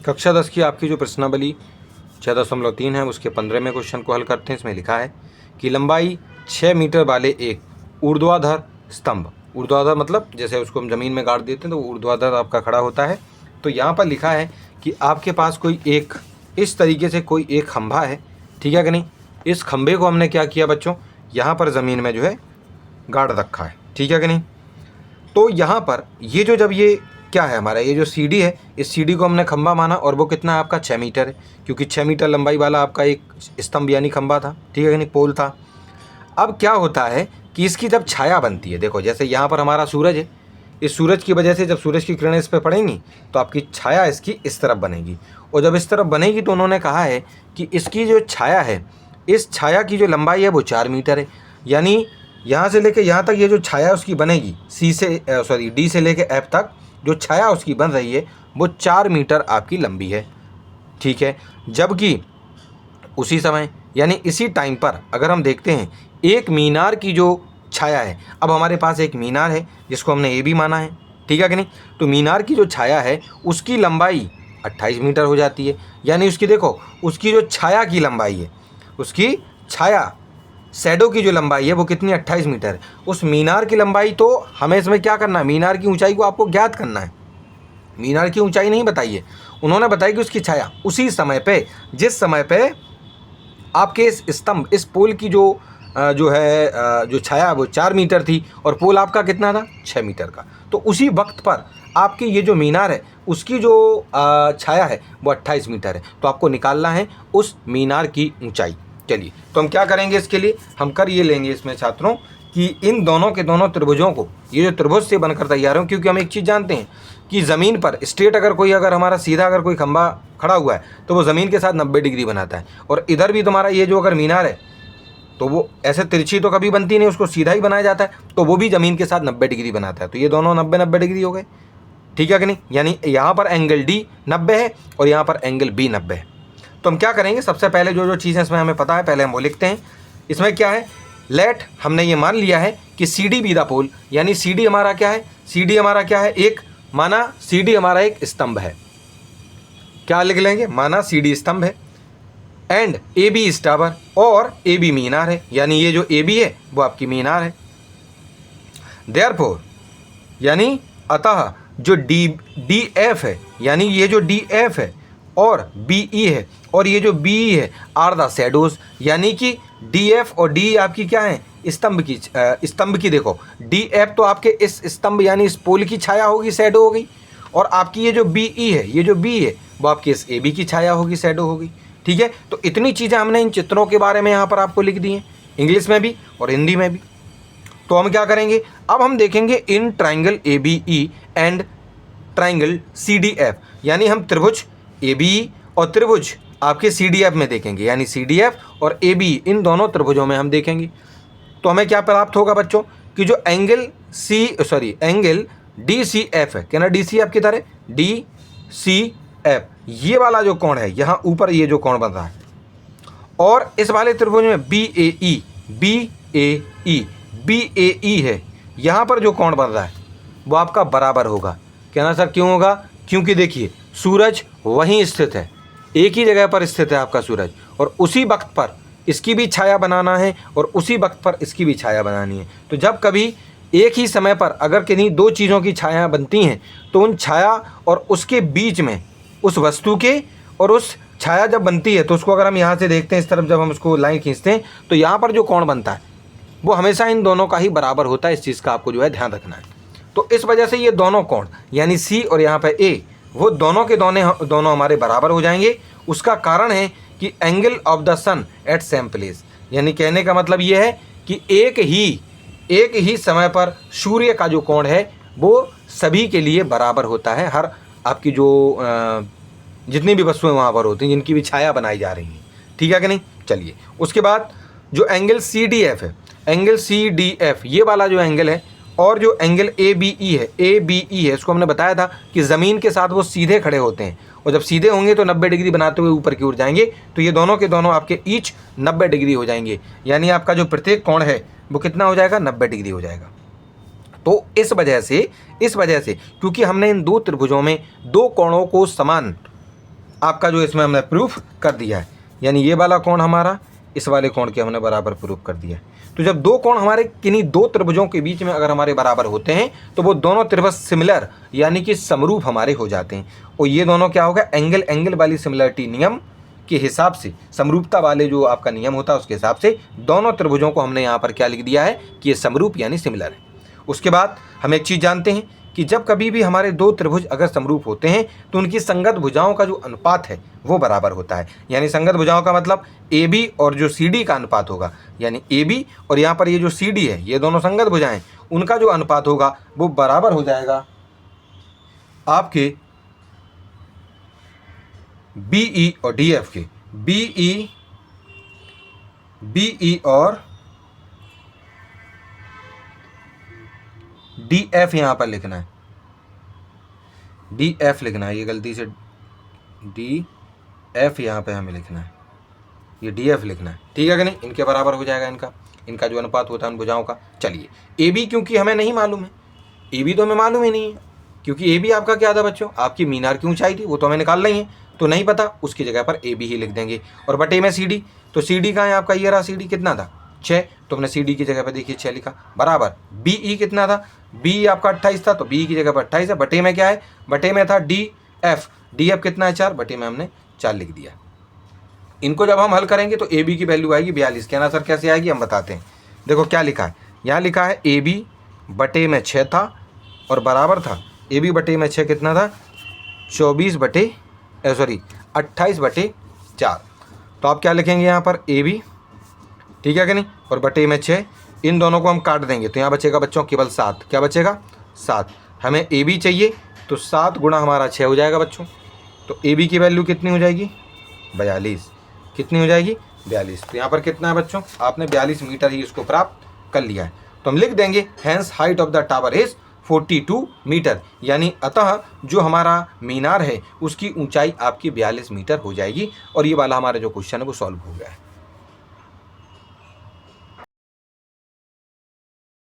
कक्षा 10 की आपकी जो प्रश्नावली 6.3 है उसके 15वें क्वेश्चन को हल करते हैं। इसमें लिखा है कि लंबाई 6 मीटर वाले एक ऊर्ध्वाधर स्तंभ, ऊर्ध्वाधर मतलब जैसे उसको हम ज़मीन में गाड़ देते हैं तो ऊर्ध्वाधर आपका खड़ा होता है। तो यहाँ पर लिखा है कि आपके पास कोई एक इस तरीके से कोई एक खंभा है, ठीक है कि नहीं। इस खंभे को हमने क्या किया बच्चों, यहाँ पर ज़मीन में जो है गाड़ रखा है, ठीक है कि नहीं। तो यहाँ पर ये जो जब ये क्या है हमारा, ये जो सीढ़ी है, इस सीढ़ी को हमने खंभा माना और वो कितना है आपका 6 मीटर है, क्योंकि 6 मीटर लंबाई वाला आपका एक स्तंभ यानी खंभा था, ठीक है कि नहीं, पोल था। अब क्या होता है कि इसकी जब छाया बनती है, देखो जैसे यहाँ पर हमारा सूरज है, इस सूरज की वजह से जब सूरज की किरणें इस पर पड़ेंगी तो आपकी छाया इसकी इस तरफ बनेगी, और जब इस तरफ बनेगी तो उन्होंने कहा है कि इसकी जो छाया है, इस छाया की जो लंबाई है वो 4 मीटर है। यानी यहाँ से लेके यहाँ तक ये जो छाया उसकी बनेगी डी से लेके एफ तक जो छाया उसकी बन रही है वो 4 मीटर आपकी लंबी है, ठीक है। जबकि उसी समय यानी इसी टाइम पर अगर हम देखते हैं एक मीनार की जो छाया है, अब हमारे पास एक मीनार है जिसको हमने ए भी माना है, ठीक है कि नहीं। तो मीनार की जो छाया है उसकी लंबाई 28 मीटर हो जाती है। यानी उसकी देखो उसकी जो छाया की लंबाई है, उसकी छाया शैडो की जो लंबाई है वो कितनी 28 मीटर है। उस मीनार की लंबाई तो हमें इसमें क्या करना है, मीनार की ऊंचाई को आपको ज्ञात करना है। मीनार की ऊंचाई नहीं बताइए, उन्होंने बताई कि उसकी छाया उसी समय पे जिस समय पे आपके इस स्तंभ इस पोल की जो जो छाया वो 4 मीटर थी और पोल आपका कितना था 6 मीटर का। तो उसी वक्त पर आपकी ये जो मीनार है उसकी जो छाया है वो 28 मीटर है। तो आपको निकालना है उस मीनार की ऊंचाई। चलिए तो हम क्या करेंगे, इसके लिए हम कर ये लेंगे इसमें छात्रों कि इन दोनों के दोनों त्रिभुजों को, ये जो त्रिभुज से बनकर तैयार हो, क्योंकि हम एक चीज़ जानते हैं कि ज़मीन पर स्ट्रेट अगर हमारा सीधा अगर कोई खंभा खड़ा हुआ है तो वो ज़मीन के साथ 90 डिग्री बनाता है। और इधर भी तुम्हारा ये जो अगर मीनार है तो वो ऐसे तिरछी तो कभी बनती नहीं, उसको सीधा ही बनाया जाता है, तो वो भी ज़मीन के साथ 90 डिग्री बनाता है। तो ये दोनों 90 डिग्री हो गए, ठीक है कि नहीं। यानी यहाँ पर एंगल डी 90 है और यहाँ पर एंगल बी 90 है। तो हम क्या करेंगे, सबसे पहले जो चीज़ें इसमें हमें पता है पहले हम वो लिखते हैं। इसमें क्या है, लेट हमने ये मान लिया है कि सी डी बी द पोल, यानी सी डी हमारा क्या है, सी डी हमारा क्या है, एक माना सी डी हमारा एक स्तंभ है। क्या लिख लेंगे, माना सी डी स्तंभ है, and A B is tower, और ए बी मीनार है, यानी ये जो ए बी है वो आपकी मीनार है। देयरफॉर यानी अतः जो डी एफ है, यानी ये जो डी एफ है और बी ई है और ये जो बी ई है आर द शैडोज, यानी कि डी एफ और डी आपकी क्या है, स्तंभ की देखो डी एफ तो आपके इस स्तंभ यानी इस पोल की छाया होगी, शैडो होगी, और आपकी ये जो बी ई है, ये जो बी है वो आपकी इस ए बी की छाया होगी, शैडो होगी, ठीक है। तो इतनी चीज़ें हमने इन चित्रों के बारे में यहाँ पर आपको लिख दी हैं, इंग्लिश में भी और हिंदी में भी। तो हम क्या करेंगे, अब हम देखेंगे in triangle A B E and triangle C D F, यानी हम त्रिभुज ए बी ई और त्रिभुज आपके सी डी एफ में देखेंगे, यानी सी डी एफ और ए बी इन दोनों त्रिभुजों में हम देखेंगे। तो हमें क्या प्राप्त होगा बच्चों कि जो एंगल डी सी एफ है, क्या ना डी सी एफ की तरह डी सी एफ, ये वाला जो कोण है यहाँ ऊपर ये जो कोण बन रहा है, और इस वाले त्रिभुज में बी ए ई है, यहाँ पर जो कोण बन रहा है वो आपका बराबर होगा। क्या ना सर, क्यों होगा, क्योंकि देखिए सूरज वहीं स्थित है, एक ही जगह पर स्थित है आपका सूरज, और उसी वक्त पर इसकी भी छाया बनाना है और उसी वक्त पर इसकी भी छाया बनानी है। तो जब कभी एक ही समय पर अगर किन्हीं दो चीज़ों की छाया बनती हैं तो उन छाया और उसके बीच में उस वस्तु के और उस छाया जब बनती है तो उसको अगर हम यहाँ से देखते हैं इस तरफ, जब हम उसको लाइन खींचते हैं तो यहाँ पर जो कोण बनता है वो हमेशा इन दोनों का ही बराबर होता है। इस चीज़ का आपको जो है ध्यान रखना है। तो इस वजह से ये दोनों कोण यानी सी और यहाँ पर ए वो दोनों के दोनों हमारे बराबर हो जाएंगे। उसका कारण है कि angle of the sun at same place, यानी कहने का मतलब ये है कि एक ही समय पर सूर्य का जो कोण है वो सभी के लिए बराबर होता है। हर आपकी जो जितनी भी वस्तुएं वहाँ पर होती हैं जिनकी भी छाया बनाई जा रही हैं, ठीक है कि नहीं। चलिए उसके बाद जो एंगल सी डी एफ है, एंगल सी डी एफ ये वाला जो एंगल है, और जो एंगल ए बी ई है, इसको हमने बताया था कि ज़मीन के साथ वो सीधे खड़े होते हैं, और जब सीधे होंगे तो 90 डिग्री बनाते हुए ऊपर की ओर जाएंगे, तो ये दोनों के दोनों आपके ईच 90 डिग्री हो जाएंगे, यानी आपका जो प्रत्येक कोण है वो कितना हो जाएगा, 90 डिग्री हो जाएगा। तो इस वजह से क्योंकि हमने इन दो त्रिभुजों में दो कोणों को समान आपका जो इसमें हमने प्रूफ कर दिया है, यानी ये वाला कोण हमारा इस वाले कोण के हमने बराबर प्रूफ कर दिया है। तो जब दो कोण हमारे किन्हीं दो त्रिभुजों के बीच में अगर हमारे बराबर होते हैं तो वो दोनों त्रिभुज सिमिलर यानी कि समरूप हमारे हो जाते हैं। और ये दोनों क्या होगा, एंगल एंगल वाली सिमिलरिटी नियम के हिसाब से, समरूपता वाले जो आपका नियम होता है उसके हिसाब से दोनों त्रिभुजों को हमने यहाँ पर क्या लिख दिया है कि ये समरूप यानी सिमिलर है। उसके बाद हम एक चीज़ जानते हैं कि जब कभी भी हमारे दो त्रिभुज अगर समरूप होते हैं तो उनकी संगत भुजाओं का जो अनुपात है वो बराबर होता है। यानी संगत भुजाओं का मतलब AB और जो CD का अनुपात होगा, यानी AB और यहाँ पर ये जो CD है, ये दोनों संगत भुजाएं, उनका जो अनुपात होगा वो बराबर हो जाएगा आपके BE और DF के। BE और DF यहाँ पर लिखना है, DF लिखना है, ये गलती से DF यहाँ पे हमें लिखना है, ये DF लिखना है, ठीक है कि नहीं। इनके बराबर हो जाएगा इनका जो अनुपात होता है उन भुजाओं का। चलिए AB क्योंकि हमें नहीं मालूम है, AB तो हमें मालूम ही नहीं है, क्योंकि AB आपका क्या था बच्चों, आपकी मीनार की ऊंचाई थी, वो तो हमें निकाल रही है, तो नहीं पता, उसकी जगह पर AB ही लिख देंगे। और बटे में CD, तो CD का है आपका, ये रहा CD कितना था 6, तो हमने CD की जगह पर देखिए 6 लिखा, बराबर BE कितना था, BE आपका 28 था, तो BE की जगह पर 28 है, बटे में क्या है, बटे में था DF कितना है 4, बटे में हमने 4 लिख दिया। इनको जब हम हल करेंगे तो AB की वैल्यू आएगी 42। कहना सर कैसे आएगी, हम बताते हैं। देखो क्या लिखा है, यहाँ लिखा है AB बटे में 6 था और बराबर था AB बटे में 6 कितना था 28 बटे 4। तो आप क्या लिखेंगे यहाँ पर AB, ठीक है कि नहीं, और बटे में 6, इन दोनों को हम काट देंगे तो यहाँ बचेगा बच्चों केवल 7। क्या बचेगा 7। हमें AB चाहिए तो 7 गुणा हमारा 6 हो जाएगा बच्चों। तो AB की वैल्यू कितनी हो जाएगी 42। कितनी हो जाएगी 42। तो यहाँ पर कितना है बच्चों, आपने 42 मीटर ही इसको प्राप्त कर लिया है। तो हम लिख देंगे hence height of the tower is 42 metre, यानी अतः जो हमारा मीनार है उसकी ऊंचाई आपकी 42 मीटर हो जाएगी। और ये वाला हमारा जो क्वेश्चन है वो सॉल्व हो गया है।